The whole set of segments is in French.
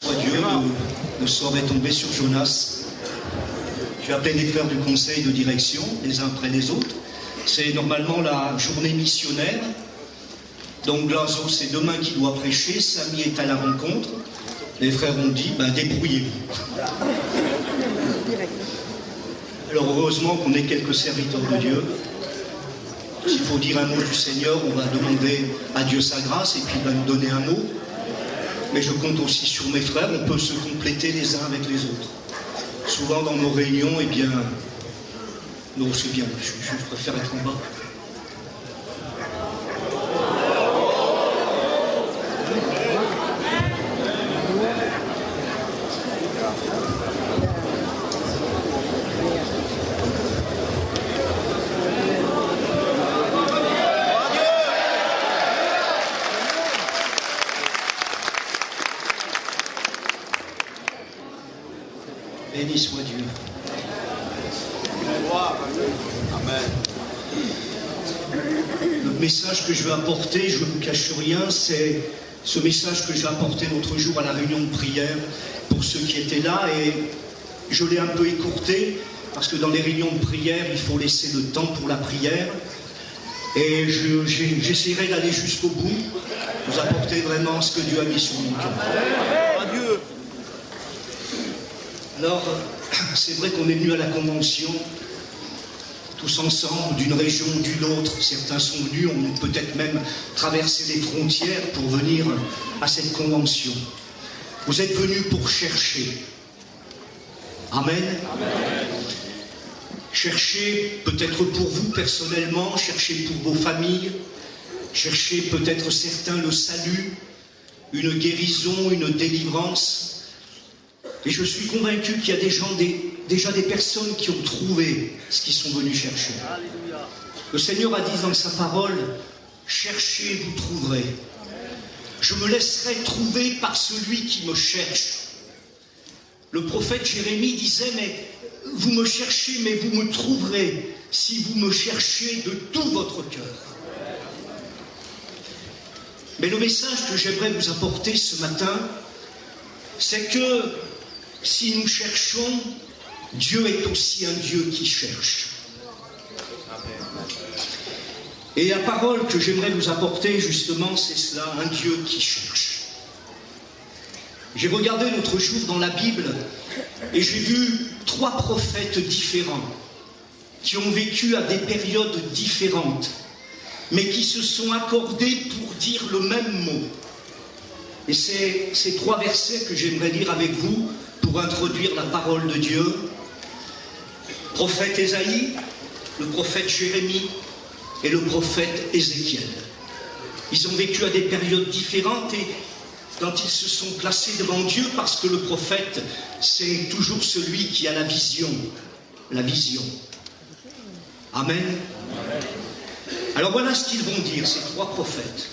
soit Dieu, le sort est tombé sur Jonas. J'ai appelé les frères du conseil de direction, les uns après les autres. C'est normalement la journée missionnaire. Donc Glazo, c'est demain qui doit prêcher, Samy est à la rencontre. Les frères ont dit, débrouillez-vous. Alors heureusement qu'on est quelques serviteurs de Dieu. S'il faut dire un mot du Seigneur, on va demander à Dieu sa grâce et puis il va nous donner un mot. Mais je compte aussi sur mes frères, on peut se compléter les uns avec les autres. Souvent dans nos réunions, non, c'est bien, je préfère être en bas. Béni soit Dieu. Amen. Le message que je vais apporter, je ne vous cache rien, c'est ce message que j'ai apporté l'autre jour à la réunion de prière pour ceux qui étaient là, et je l'ai un peu écourté parce que dans les réunions de prière, il faut laisser le temps pour la prière, et j'essaierai d'aller jusqu'au bout, vous apporter vraiment ce que Dieu a mis sur mon cœur. Adieu. Alors, c'est vrai qu'on est venu à la convention, tous ensemble, d'une région ou d'une autre. Certains sont venus, ont peut-être même traversé les frontières pour venir à cette convention. Vous êtes venus pour chercher. Amen. Amen. Cherchez peut-être pour vous personnellement, cherchez pour vos familles, cherchez peut-être certains le salut, une guérison, une délivrance. Et je suis convaincu qu'il y a déjà des personnes qui ont trouvé ce qu'ils sont venus chercher. Alléluia. Le Seigneur a dit dans sa parole, cherchez, vous trouverez. Je me laisserai trouver par celui qui me cherche. Le prophète Jérémie disait, mais vous me cherchez, mais vous me trouverez si vous me cherchez de tout votre cœur. Mais le message que j'aimerais vous apporter ce matin, c'est que si nous cherchons, Dieu est aussi un Dieu qui cherche. Et la parole que j'aimerais vous apporter, justement, c'est cela, un Dieu qui cherche. J'ai regardé l'autre jour dans la Bible et j'ai vu 3 prophètes différents qui ont vécu à des périodes différentes, mais qui se sont accordés pour dire le même mot. Et c'est ces 3 versets que j'aimerais lire avec vous pour introduire la parole de Dieu. Prophète Ésaïe, le prophète Jérémie et le prophète Ézéchiel. Ils ont vécu à des périodes différentes et quand ils se sont placés devant Dieu, parce que le prophète, c'est toujours celui qui a la vision. La vision. Amen. Alors voilà ce qu'ils vont dire, ces 3 prophètes.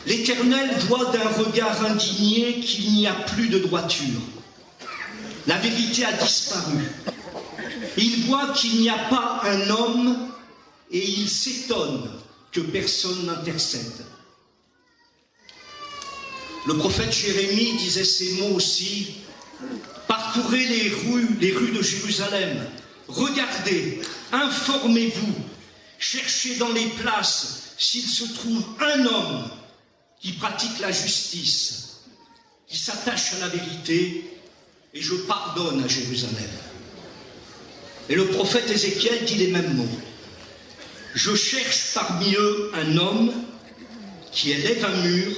L'Éternel voit d'un regard indigné qu'il n'y a plus de droiture. La vérité a disparu. Il voit qu'il n'y a pas un homme et il s'étonne que personne n'intercède. Le prophète Jérémie disait ces mots aussi. Parcourez les rues de Jérusalem. Regardez, informez-vous. Cherchez dans les places s'il se trouve un homme qui pratique la justice, qui s'attache à la vérité, et je pardonne à Jérusalem. Et le prophète Ézéchiel dit les mêmes mots. Je cherche parmi eux un homme qui élève un mur,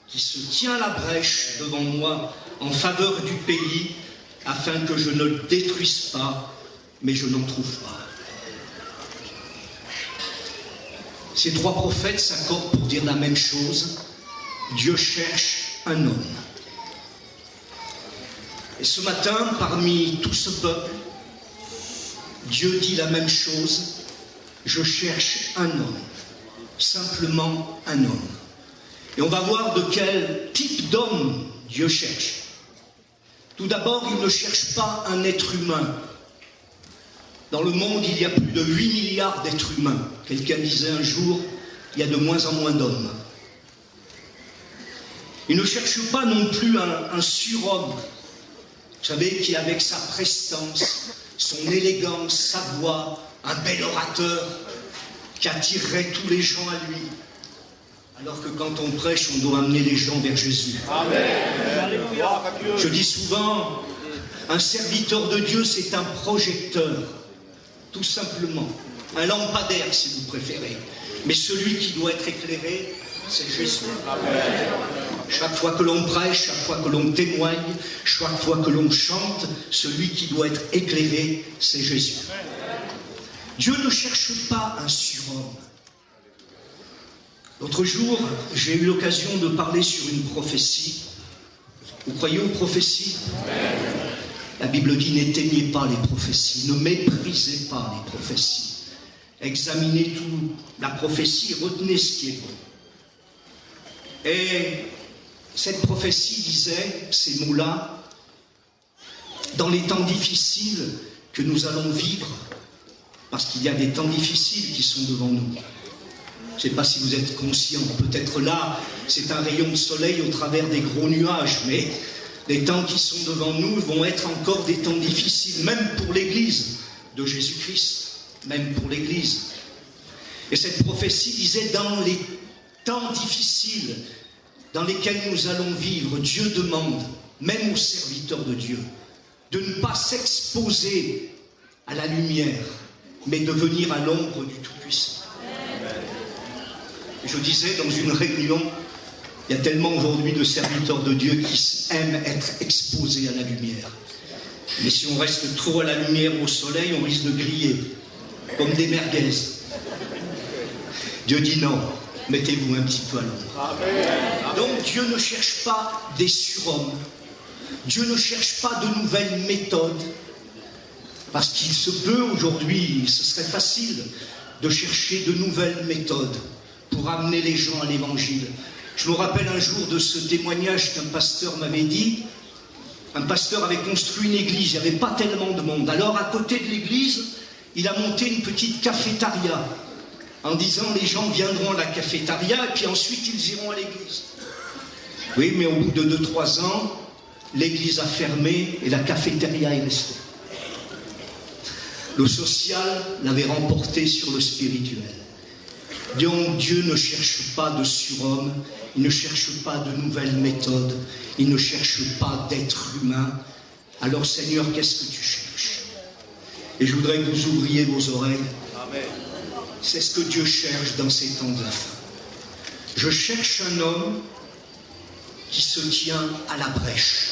qui se tient à la brèche devant moi en faveur du pays, afin que je ne le détruise pas, mais je n'en trouve pas. Ces 3 prophètes s'accordent pour dire la même chose. Dieu cherche un homme. Et ce matin, parmi tout ce peuple, Dieu dit la même chose. Je cherche un homme. Simplement un homme. Et on va voir de quel type d'homme Dieu cherche. Tout d'abord, il ne cherche pas un être humain. Dans le monde, il y a plus de 8 milliards d'êtres humains. Quelqu'un disait un jour, il y a de moins en moins d'hommes. Il ne cherche pas non plus un surhomme, vous savez, qui avec sa prestance, son élégance, sa voix, un bel orateur, qui attirerait tous les gens à lui. Alors que quand on prêche, on doit amener les gens vers Jésus. Amen. Je dis souvent, un serviteur de Dieu, c'est un projecteur, tout simplement. Un lampadaire, si vous préférez. Mais celui qui doit être éclairé, c'est Jésus. Amen. Chaque fois que l'on prêche, chaque fois que l'on témoigne, chaque fois que l'on chante, celui qui doit être éclairé, c'est Jésus. Dieu ne cherche pas un surhomme. L'autre jour, j'ai eu l'occasion de parler sur une prophétie. Vous croyez aux prophéties? La Bible dit, n'éteignez pas les prophéties, ne méprisez pas les prophéties. Examinez tout la prophétie, retenez ce qui est bon. Et cette prophétie disait ces mots-là, dans les temps difficiles que nous allons vivre, parce qu'il y a des temps difficiles qui sont devant nous. Je ne sais pas si vous êtes conscients, peut-être là, c'est un rayon de soleil au travers des gros nuages, mais les temps qui sont devant nous vont être encore des temps difficiles, même pour l'Église de Jésus-Christ, même pour l'Église. Et cette prophétie disait, dans les temps difficiles dans lesquels nous allons vivre, Dieu demande, même aux serviteurs de Dieu, de ne pas s'exposer à la lumière, mais de venir à l'ombre du Tout-Puissant. Je disais dans une réunion, il y a tellement aujourd'hui de serviteurs de Dieu qui aiment être exposés à la lumière. Mais si on reste trop à la lumière au soleil, on risque de griller, comme des merguez. Dieu dit non, mettez-vous un petit peu à l'ombre. Donc Dieu ne cherche pas des surhommes. Dieu ne cherche pas de nouvelles méthodes. Parce qu'il se peut aujourd'hui, ce serait facile de chercher de nouvelles méthodes pour amener les gens à l'évangile. Je me rappelle un jour de ce témoignage qu'un pasteur m'avait dit. Un pasteur avait construit une église, il n'y avait pas tellement de monde. Alors à côté de l'église, il a monté une petite cafétéria, en disant les gens viendront à la cafétéria et puis ensuite ils iront à l'église. Oui, mais au bout de 2-3 ans, l'église a fermé et la cafétéria est restée. Le social l'avait remporté sur le spirituel. Donc Dieu ne cherche pas de surhomme, il ne cherche pas de nouvelles méthodes, il ne cherche pas d'être humain. Alors Seigneur, qu'est-ce que tu cherches? Et je voudrais que vous ouvriez vos oreilles. C'est ce que Dieu cherche dans ces temps de fin. Je cherche un homme qui se tient à la brèche.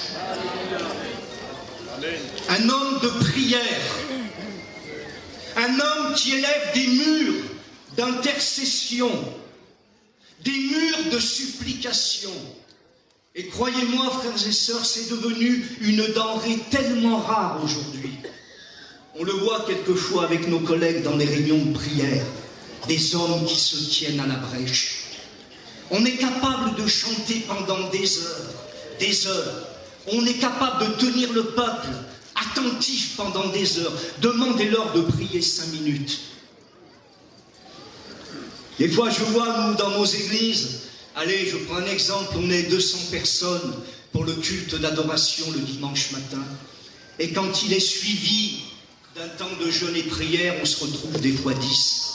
Un homme de prière. Un homme qui élève des murs d'intercession, des murs de supplication. Et croyez-moi, frères et sœurs, c'est devenu une denrée tellement rare aujourd'hui. On le voit quelquefois avec nos collègues dans les réunions de prière, des hommes qui se tiennent à la brèche. On est capable de chanter pendant des heures, des heures. On est capable de tenir le peuple attentif pendant des heures. Demandez-leur de prier 5 minutes. Des fois, je vois, nous, dans nos églises, allez, je prends un exemple, on est 200 personnes pour le culte d'adoration le dimanche matin. Et quand il est suivi d'un temps de jeûne et prière, on se retrouve des fois 10.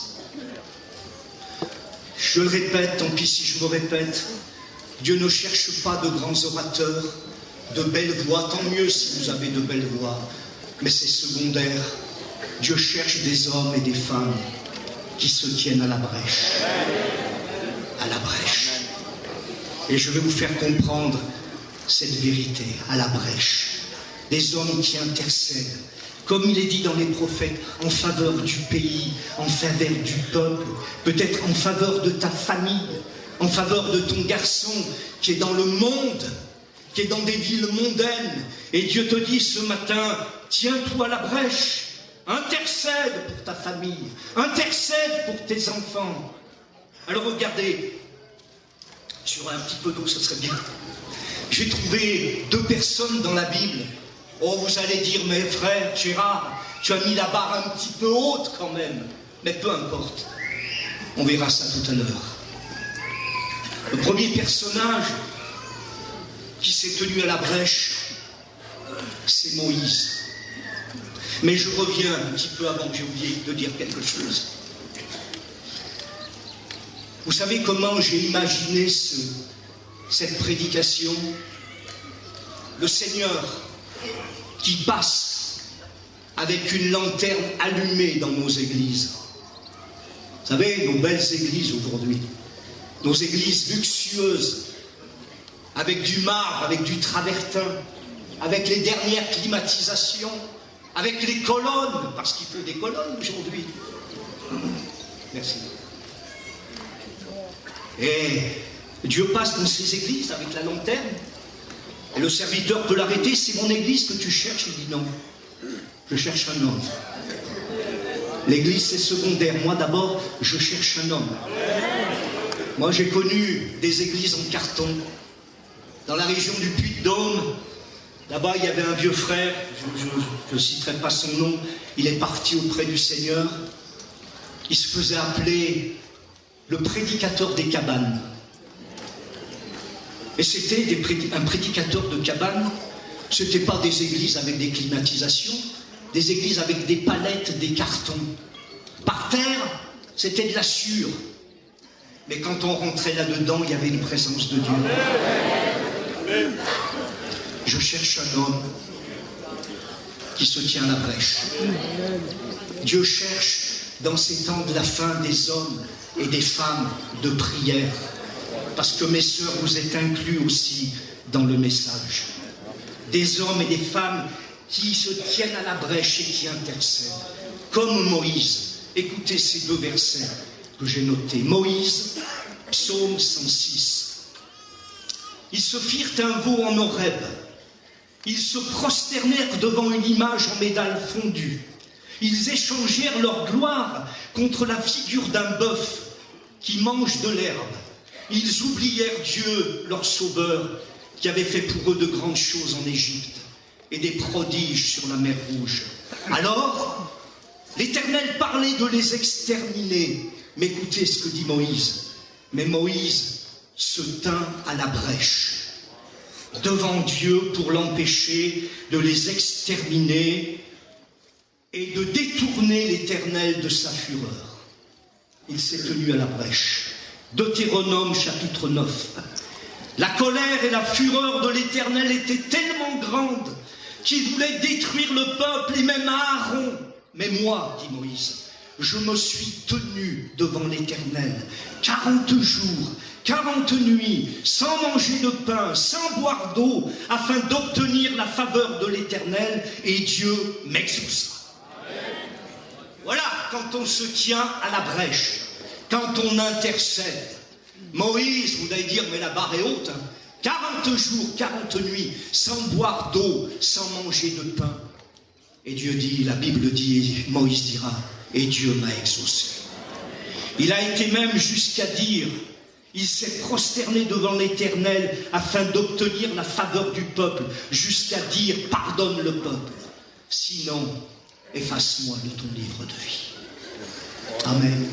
Je le répète, tant pis si je me répète, Dieu ne cherche pas de grands orateurs, de belles voix, tant mieux si vous avez de belles voix, mais c'est secondaire. Dieu cherche des hommes et des femmes qui se tiennent à la brèche. À la brèche. Et je vais vous faire comprendre cette vérité, à la brèche. Des hommes qui intercèdent, comme il est dit dans les prophètes, en faveur du pays, en faveur du peuple, peut-être en faveur de ta famille, en faveur de ton garçon qui est dans le monde, qui est dans des villes mondaines. Et Dieu te dit ce matin, tiens-toi à la brèche. Intercède pour ta famille, intercède pour tes enfants. Alors regardez, sur un petit peu d'eau, ce serait bien. J'ai trouvé 2 personnes dans la Bible. Oh, vous allez dire, mais frère Gérard, tu as mis la barre un petit peu haute quand même. Mais peu importe, on verra ça tout à l'heure. Le premier personnage, qui s'est tenu à la brèche, c'est Moïse. Mais je reviens un petit peu avant, j'ai oublié de dire quelque chose. Vous savez comment j'ai imaginé cette prédication? Le Seigneur qui passe avec une lanterne allumée dans nos églises. Vous savez, nos belles églises aujourd'hui, nos églises luxueuses, avec du marbre, avec du travertin, avec les dernières climatisations, avec les colonnes, parce qu'il faut des colonnes aujourd'hui. Merci. Et Dieu passe dans ces églises avec la lanterne, et le serviteur peut l'arrêter. C'est mon église que tu cherches? Il dit non, je cherche un homme. L'église c'est secondaire, moi d'abord je cherche un homme. Moi j'ai connu des églises en carton, dans la région du Puy-de-Dôme. Là-bas il y avait un vieux frère, je ne citerai pas son nom, il est parti auprès du Seigneur. Il se faisait appeler le prédicateur des cabanes. Et c'était un prédicateur de cabanes. Ce n'était pas des églises avec des climatisations, des églises avec des palettes, des cartons. Par terre, c'était de la sueur. Mais quand on rentrait là-dedans, il y avait une présence de Dieu. Je cherche un homme qui se tient à la brèche. Dieu cherche dans ces temps de la fin des hommes et des femmes de prière. Parce que mes sœurs, vous êtes inclus aussi dans le message. Des hommes et des femmes qui se tiennent à la brèche et qui intercèdent. Comme Moïse. Écoutez ces deux versets que j'ai notés. Moïse, psaume 106. Ils se firent un veau en Horeb. Ils se prosternèrent devant une image en médaille fondue. Ils échangèrent leur gloire contre la figure d'un bœuf qui mange de l'herbe. Ils oublièrent Dieu, leur sauveur, qui avait fait pour eux de grandes choses en Égypte et des prodiges sur la mer Rouge. Alors, l'Éternel parlait de les exterminer. Mais écoutez ce que dit Moïse. Mais Moïse se tint à la brèche devant Dieu pour l'empêcher de les exterminer et de détourner l'Éternel de sa fureur. Il s'est tenu à la brèche. Deutéronome chapitre 9. La colère et la fureur de l'Éternel étaient tellement grandes qu'il voulait détruire le peuple et même Aaron. Mais moi, dit Moïse, je me suis tenu devant l'Éternel 40 jours, 40 nuits, sans manger de pain, sans boire d'eau, afin d'obtenir la faveur de l'Éternel, et Dieu m'exauça. Voilà, quand on se tient à la brèche, quand on intercède. Moïse, vous allez dire, mais la barre est haute, hein. 40 jours, 40 nuits, sans boire d'eau, sans manger de pain. Et Dieu dit, la Bible dit, Moïse dira, et Dieu m'a exaucé. Il a été même jusqu'à dire, il s'est prosterné devant l'Éternel afin d'obtenir la faveur du peuple, jusqu'à dire, pardonne le peuple, sinon, efface-moi de ton livre de vie. Amen.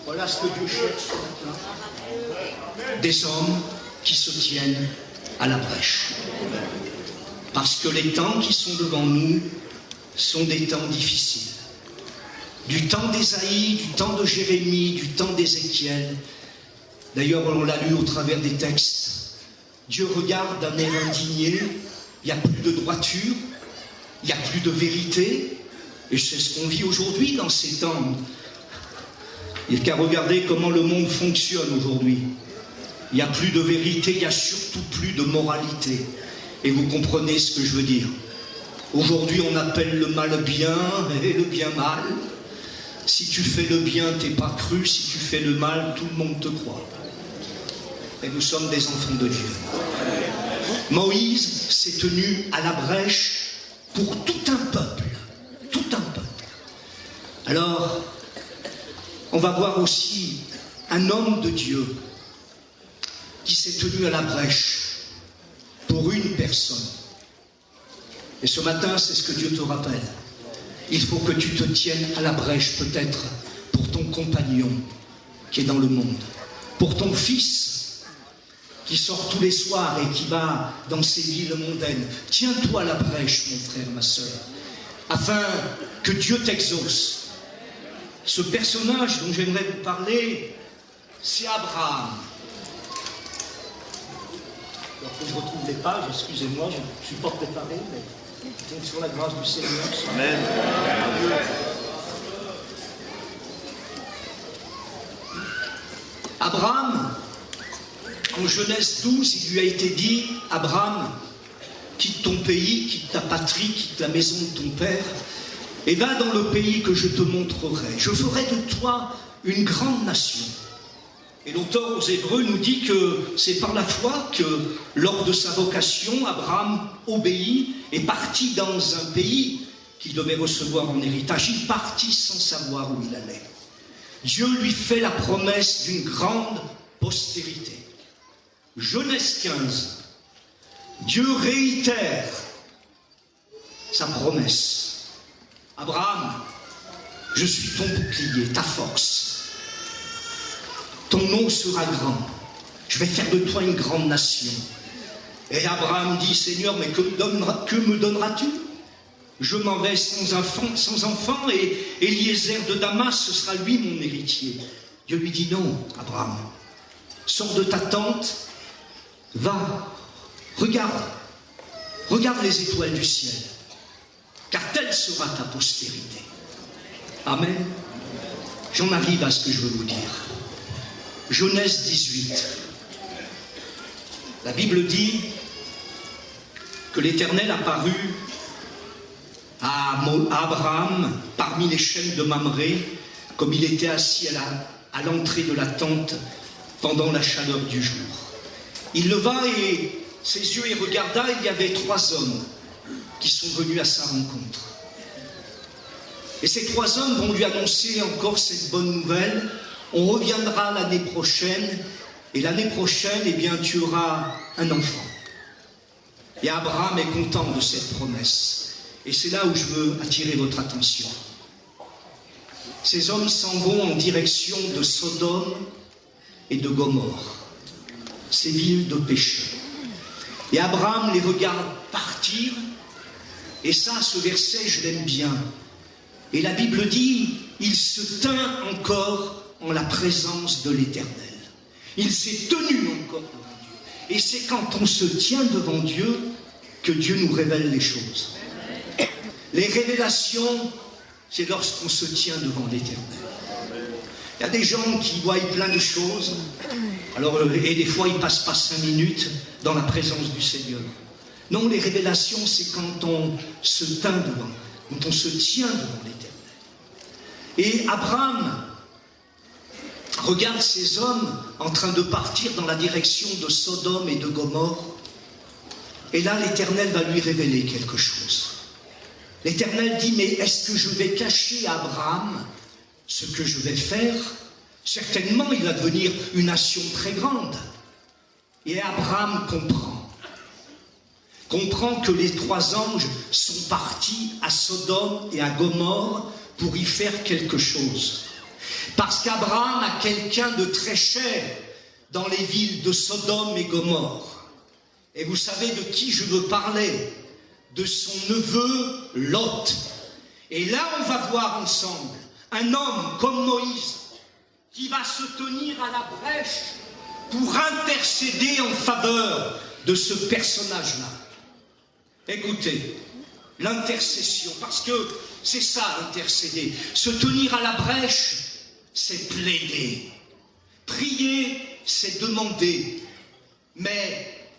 Voilà ce que Dieu cherche ce matin. Des hommes qui se tiennent à la brèche. Parce que les temps qui sont devant nous sont des temps difficiles. Du temps d'Ésaïe, du temps de Jérémie, du temps d'Ézéchiel. D'ailleurs, on l'a lu au travers des textes. Dieu regarde d'un air indigné, il n'y a plus de droiture, il n'y a plus de vérité. Et c'est ce qu'on vit aujourd'hui dans ces temps. Il n'y a qu'à regarder comment le monde fonctionne aujourd'hui. Il n'y a plus de vérité, il n'y a surtout plus de moralité. Et vous comprenez ce que je veux dire. Aujourd'hui, on appelle le mal bien et le bien mal. Si tu fais le bien, tu n'es pas cru. Si tu fais le mal, tout le monde te croit. Et nous sommes des enfants de Dieu. Moïse s'est tenu à la brèche pour tout un peuple. Tout un peuple. Alors, on va voir aussi un homme de Dieu qui s'est tenu à la brèche pour une personne. Et ce matin, c'est ce que Dieu te rappelle. Il faut que tu te tiennes à la brèche, peut-être, pour ton compagnon qui est dans le monde, pour ton fils qui sort tous les soirs et qui va dans ces villes mondaines. Tiens-toi à la brèche, mon frère, ma sœur, afin que Dieu t'exauce. Ce personnage dont j'aimerais vous parler, c'est Abraham. Alors que je retrouve les pages, excusez-moi, je ne suis pas préparé, mais je compte sur la grâce du Seigneur. Amen. Abraham, en Genèse 12, il lui a été dit, Abraham, quitte ton pays, quitte ta patrie, quitte la maison de ton père, et va dans le pays que je te montrerai. Je ferai de toi une grande nation. Et l'auteur aux Hébreux nous dit que c'est par la foi que, lors de sa vocation, Abraham obéit et partit dans un pays qu'il devait recevoir en héritage. Il partit sans savoir où il allait. Dieu lui fait la promesse d'une grande postérité. Genèse 15, Dieu réitère sa promesse. Abraham, je suis ton bouclier, ta force. Ton nom sera grand. Je vais faire de toi une grande nation. Et Abraham dit, Seigneur, mais que me donneras-tu? Je m'en vais sans enfant, et Eliezer de Damas, ce sera lui mon héritier. Dieu lui dit, non, Abraham, sors de ta tente, va, regarde les étoiles du ciel, car telle sera ta postérité. Amen. J'en arrive à ce que je veux vous dire. Genèse 18. La Bible dit que l'Éternel apparut à Abraham parmi les chênes de Mamré, comme il était assis à l'entrée de la tente pendant la chaleur du jour. Il leva ses yeux et regarda, il y avait 3 hommes qui sont venus à sa rencontre. Et ces 3 hommes vont lui annoncer encore cette bonne nouvelle. On reviendra l'année prochaine, et l'année prochaine, eh bien, tu auras un enfant. Et Abraham est content de cette promesse. Et c'est là où je veux attirer votre attention. Ces hommes s'en vont en direction de Sodome et de Gomorrhe, ces villes de péché. Et Abraham les regarde partir, et ça, ce verset, je l'aime bien. Et la Bible dit, il se tint encore en la présence de l'Éternel. Il s'est tenu encore devant Dieu. Et c'est quand on se tient devant Dieu que Dieu nous révèle les choses. Les révélations, c'est lorsqu'on se tient devant l'Éternel. Il y a des gens qui voient plein de choses, et des fois ils ne passent pas 5 minutes dans la présence du Seigneur. Non, les révélations, c'est quand on se tient devant l'Éternel. Et Abraham regarde ces hommes en train de partir dans la direction de Sodome et de Gomorrhe. Et là, l'Éternel va lui révéler quelque chose. L'Éternel dit, mais est-ce que je vais cacher à Abraham ce que je vais faire? Certainement, il va devenir une nation très grande. Et Abraham comprend que les 3 anges sont partis à Sodome et à Gomorrhe pour y faire quelque chose. Parce qu'Abraham a quelqu'un de très cher dans les villes de Sodome et Gomorre. Et vous savez de qui je veux parler? De son neveu Lot. Et là, on va voir ensemble un homme comme Moïse qui va se tenir à la brèche pour intercéder en faveur de ce personnage-là. Écoutez, l'intercession, parce que c'est ça, intercéder. Se tenir à la brèche, c'est plaider. Prier, c'est demander. Mais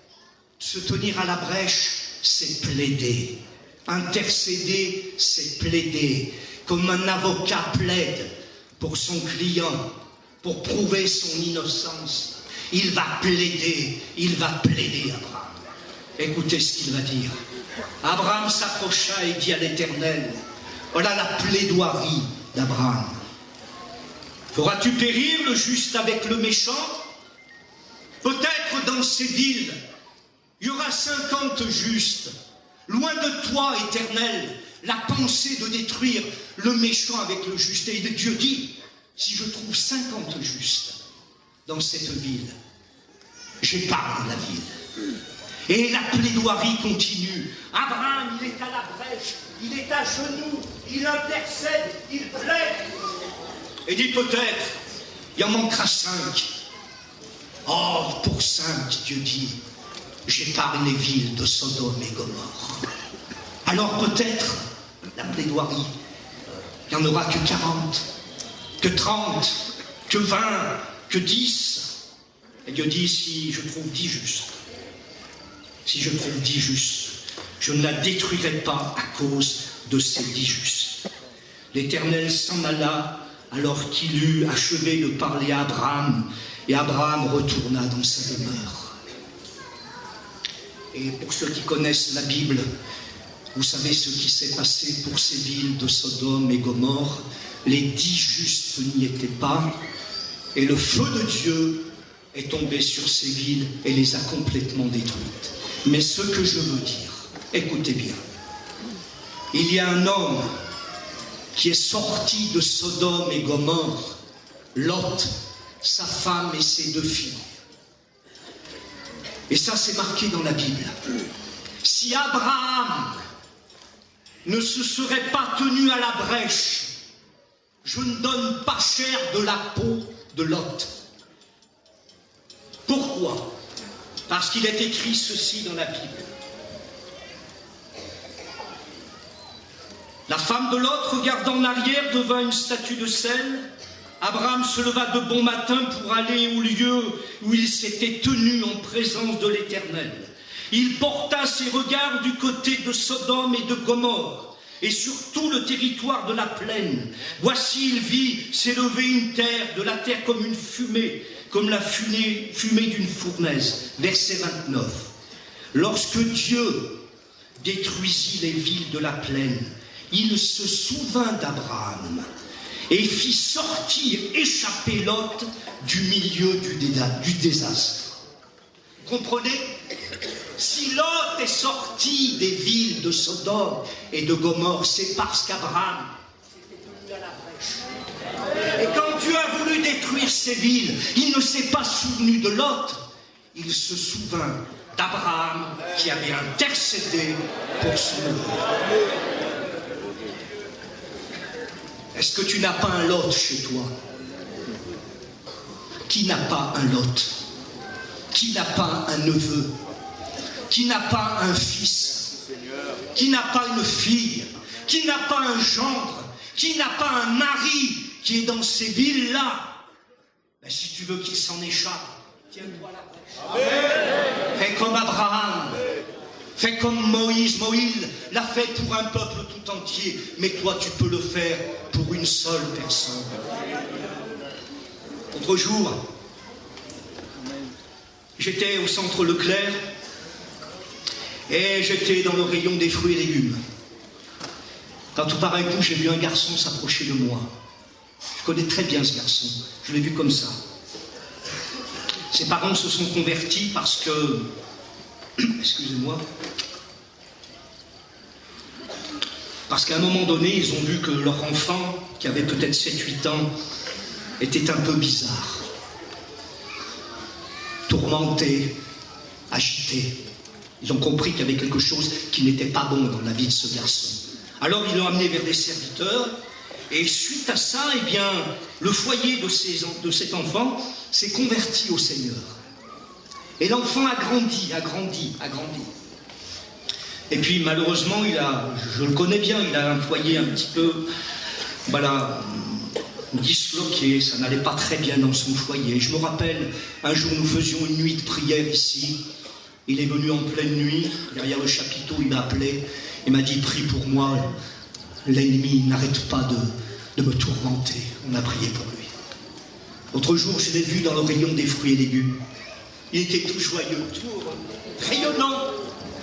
se tenir à la brèche, c'est plaider. Intercéder, c'est plaider. Comme un avocat plaide pour son client, pour prouver son innocence. Il va plaider, Abraham. Écoutez ce qu'il va dire. Abraham s'approcha et dit à l'Éternel, voilà la plaidoirie d'Abraham. Feras-tu périr le juste avec le méchant? Peut-être dans ces villes, il y aura 50 justes. Loin de toi, Éternel, la pensée de détruire le méchant avec le juste. Et Dieu dit, si je trouve 50 justes dans cette ville, j'épargne la ville. Et la plaidoirie continue. Abraham, il est à la brèche, il est à genoux, il intercède, il plaide. Et dit peut-être, il en manquera 5. Or, pour 5, Dieu dit, j'épargne les villes de Sodome et Gomorrhe. Alors peut-être, la plaidoirie, il n'y en aura que 40, que 30, que 20, que 10. Et Dieu dit, si je trouve 10 justes, si je trouve 10 justes, je ne la détruirai pas à cause de ces 10 justes. L'Éternel s'en alla alors qu'il eut achevé de parler à Abraham, et Abraham retourna dans sa demeure. Et pour ceux qui connaissent la Bible, vous savez ce qui s'est passé pour ces villes de Sodome et Gomorrhe. Les 10 justes n'y étaient pas, et le feu de Dieu est tombé sur ces villes et les a complètement détruites. Mais ce que je veux dire, écoutez bien, il y a un homme qui est sorti de Sodome et Gomorrhe, Lot, sa femme et ses 2 filles. Et ça, c'est marqué dans la Bible. Si Abraham ne se serait pas tenu à la brèche, je ne donne pas cher de la peau de Lot. Pourquoi? Parce qu'il est écrit ceci dans la Bible. La femme de Lot, regardant en arrière, devint une statue de sel. Abraham se leva de bon matin pour aller au lieu où il s'était tenu en présence de l'Éternel. Il porta ses regards du côté de Sodome et de Gomorrhe, et sur tout le territoire de la plaine. Voici, il vit s'élever une terre, de la terre comme une fumée, comme la fumée d'une fournaise. Verset 29. Lorsque Dieu détruisit les villes de la plaine, il se souvint d'Abraham et fit sortir, échapper Lot du milieu du désastre. Comprenez? Si Lot est sorti des villes de Sodome et de Gomorrhe, c'est parce qu'Abraham s'était tenu à la brèche. Et quand Dieu a voulu détruire ces villes, il ne s'est pas souvenu de Lot, il se souvint d'Abraham qui avait intercédé pour son œuvre. Est-ce que tu n'as pas un Lot chez toi? Qui n'a pas un Lot? Qui n'a pas un neveu? Qui n'a pas un fils? Qui n'a pas une fille? Qui n'a pas un gendre? Qui n'a pas un mari qui est dans ces villes-là? Ben, si tu veux qu'il s'en échappe, tiens-toi à la brèche. Fais comme Abraham. Fais comme Moïse. Moïse l'a fait pour un peuple tout entier, mais toi tu peux le faire pour une seule personne. L'autre jour, j'étais au centre Leclerc et j'étais dans le rayon des fruits et légumes. Quand tout par un coup, j'ai vu un garçon s'approcher de moi. Je connais très bien ce garçon, je l'ai vu comme ça. Ses parents se sont convertis parce que, excusez-moi, parce qu'à un moment donné, ils ont vu que leur enfant, qui avait peut-être 7-8 ans, était un peu bizarre. Tourmenté, agité. Ils ont compris qu'il y avait quelque chose qui n'était pas bon dans la vie de ce garçon. Alors ils l'ont amené vers des serviteurs, et suite à ça, eh bien, le foyer de cet enfant s'est converti au Seigneur. Et l'enfant a grandi. Et puis malheureusement, je le connais bien, il a un foyer un petit peu, voilà, disloqué, ça n'allait pas très bien dans son foyer. Je me rappelle, un jour nous faisions une nuit de prière ici, il est venu en pleine nuit, derrière le chapiteau, il m'a appelé, il m'a dit, prie pour moi, l'ennemi n'arrête pas de me tourmenter. On a prié pour lui. L'autre jour, je l'ai vu dans le rayon des fruits et légumes. Il était tout joyeux, tout rayonnant.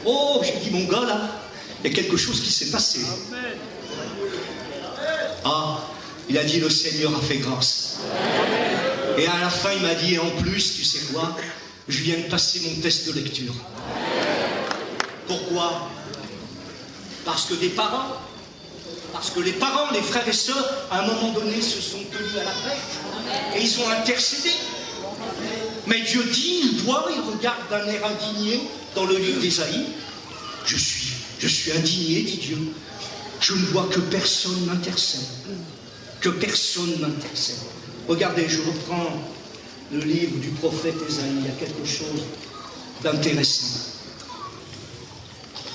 Oh, j'ai dit, mon gars, là, il y a quelque chose qui s'est passé. Ah, il a dit, le Seigneur a fait grâce. Et à la fin, il m'a dit, et en plus, tu sais quoi, je viens de passer mon test de lecture. Pourquoi? Parce que les parents, les frères et sœurs, à un moment donné, se sont tenus à la brèche et ils ont intercédé. Mais Dieu dit, il regarde d'un air indigné dans le livre d'Ésaïe. Je suis indigné, dit Dieu. Je ne vois que personne n'intercède. Que personne n'intercède. Regardez, je reprends le livre du prophète Ésaïe. Il y a quelque chose d'intéressant.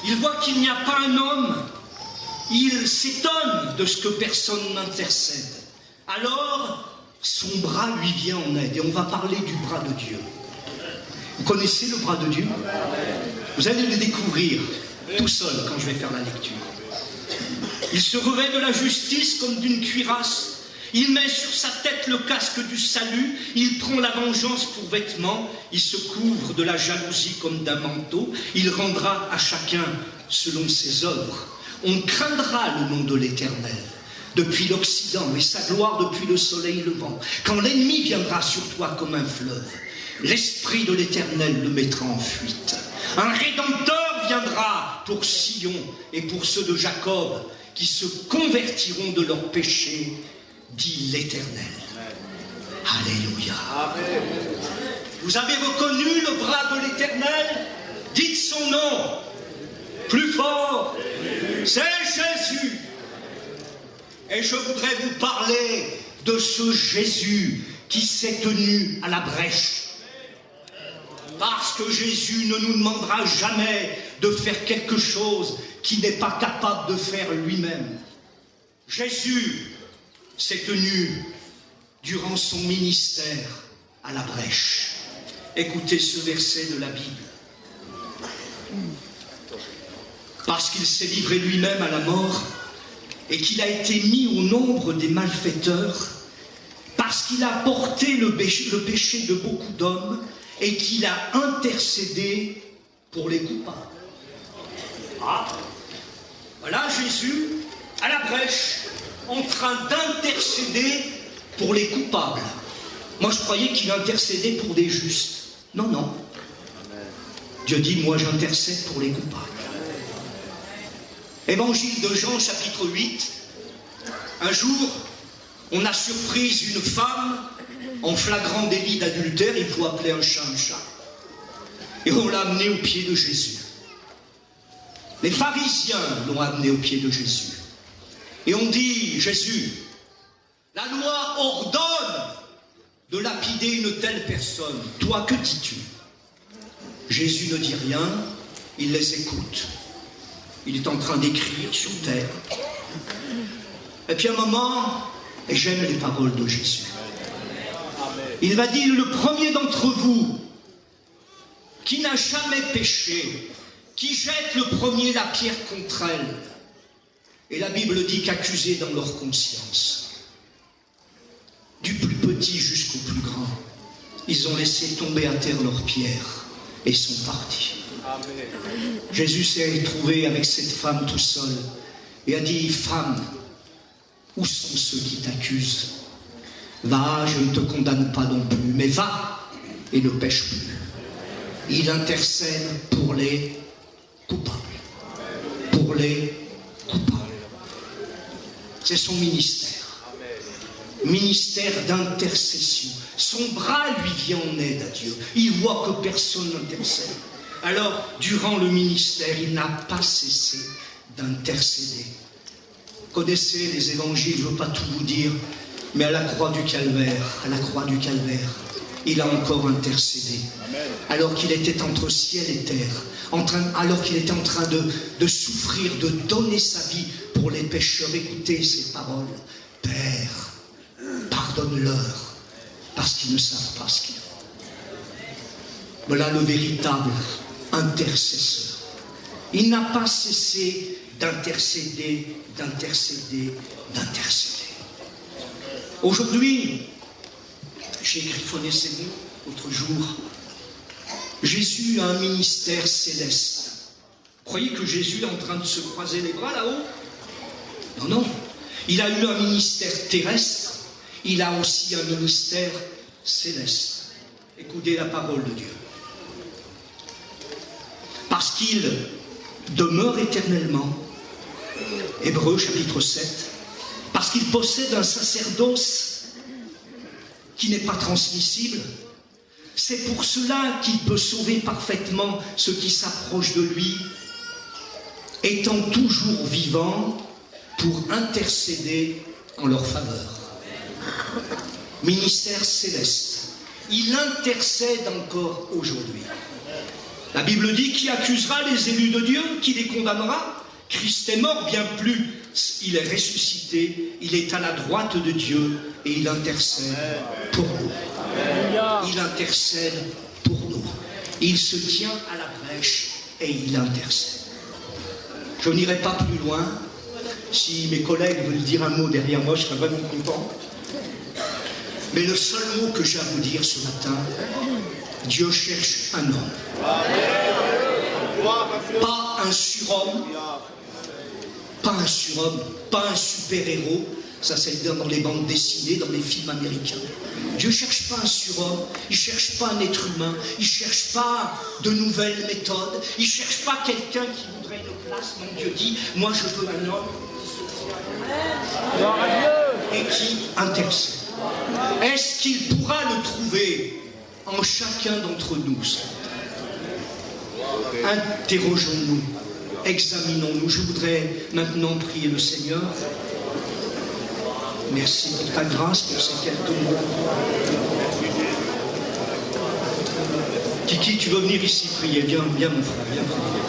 Il voit qu'il n'y a pas un homme. Il s'étonne de ce que personne n'intercède. Alors, son bras lui vient en aide. Et on va parler du bras de Dieu. Vous connaissez le bras de Dieu? Vous allez le découvrir tout seul quand je vais faire la lecture. Il se revêt de la justice comme d'une cuirasse. Il met sur sa tête le casque du salut. Il prend la vengeance pour vêtement. Il se couvre de la jalousie comme d'un manteau. Il rendra à chacun selon ses œuvres. On craindra le nom de l'Éternel depuis l'Occident et sa gloire depuis le soleil levant. Quand l'ennemi viendra sur toi comme un fleuve, l'Esprit de l'Éternel le mettra en fuite. Un Rédempteur viendra pour Sion et pour ceux de Jacob qui se convertiront de leurs péchés, dit l'Éternel. Alléluia. Amen. Vous avez reconnu le bras de l'Éternel? Dites son nom. Plus fort. C'est Jésus. Et je voudrais vous parler de ce Jésus qui s'est tenu à la brèche. Parce que Jésus ne nous demandera jamais de faire quelque chose qu'il n'est pas capable de faire lui-même. Jésus s'est tenu durant son ministère à la brèche. Écoutez ce verset de la Bible. Parce qu'il s'est livré lui-même à la mort et qu'il a été mis au nombre des malfaiteurs, parce qu'il a porté le péché de beaucoup d'hommes et qu'il a intercédé pour les coupables. Ah, voilà Jésus à la brèche, en train d'intercéder pour les coupables. Moi je croyais qu'il intercédait pour des justes. Non, non. Dieu dit, moi j'intercède pour les coupables. Évangile de Jean, chapitre 8. Un jour, on a surpris une femme en flagrant délit d'adultère. Il faut appeler un chat un chat. Et on l'a amenée aux pieds de Jésus. Les pharisiens l'ont amenée aux pieds de Jésus. Et on dit, Jésus, la loi ordonne de lapider une telle personne. Toi, que dis-tu? Jésus ne dit rien, il les écoute. Il est en train d'écrire sur terre. Et puis à un moment, et j'aime les paroles de Jésus. Il va dire, le premier d'entre vous, qui n'a jamais péché, qui jette le premier la pierre contre elle. Et la Bible dit qu'accusés dans leur conscience, du plus petit jusqu'au plus grand, ils ont laissé tomber à terre leurs pierres et sont partis. Amen. Jésus s'est trouvé avec cette femme tout seul et a dit, femme, où sont ceux qui t'accusent? Va, je ne te condamne pas non plus, mais va et ne pêche plus. Il intercède pour les coupables. Pour les coupables. C'est son ministère. Ministère d'intercession. Son bras lui vient en aide à Dieu. Il voit que personne n'intercède. Alors, durant le ministère, il n'a pas cessé d'intercéder. Vous connaissez les évangiles, je ne veux pas tout vous dire, mais à la croix du Calvaire, il a encore intercédé. Alors qu'il était entre ciel et terre, alors qu'il était en train de souffrir, de donner sa vie pour les pécheurs. Écoutez ces paroles. Père, pardonne-leur, parce qu'ils ne savent pas ce qu'ils font. Voilà le véritable intercesseur. Il n'a pas cessé d'intercéder, d'intercéder, d'intercéder. Aujourd'hui, j'ai griffonné ces mots l'autre jour. Jésus a un ministère céleste. Vous croyez que Jésus est en train de se croiser les bras là-haut? Non, non. Il a eu un ministère terrestre, il a aussi un ministère céleste. Écoutez la parole de Dieu. Parce qu'il demeure éternellement, Hébreux chapitre 7, parce qu'il possède un sacerdoce qui n'est pas transmissible, C'est pour cela qu'il peut sauver parfaitement ceux qui s'approchent de lui, étant toujours vivant pour intercéder en leur faveur. Ministère céleste. Il intercède encore aujourd'hui. La Bible dit: qui accusera les élus de Dieu? Qui les condamnera? Christ est mort, bien plus, il est ressuscité, il est à la droite de Dieu et il intercède pour nous. Il intercède pour nous. Il se tient à la brèche et il intercède. Je n'irai pas plus loin. Si mes collègues veulent dire un mot derrière moi, je serais vraiment content. Mais le seul mot que j'ai à vous dire ce matin: Dieu cherche un homme. Pas un surhomme, pas un surhomme, pas un super-héros. Ça, c'est dans les bandes dessinées, dans les films américains. Dieu ne cherche pas un surhomme, il ne cherche pas un être humain, il ne cherche pas de nouvelles méthodes, il ne cherche pas quelqu'un qui voudrait une place. Non, Dieu dit: moi je veux un homme et qui intercède. Est-ce qu'il pourra le trouver en chacun d'entre nous? Interrogeons-nous, examinons-nous. Je voudrais maintenant prier le Seigneur. Merci pour ta grâce, pour ces quelques mots. Kiki, tu veux venir ici prier? Viens mon frère, viens prier.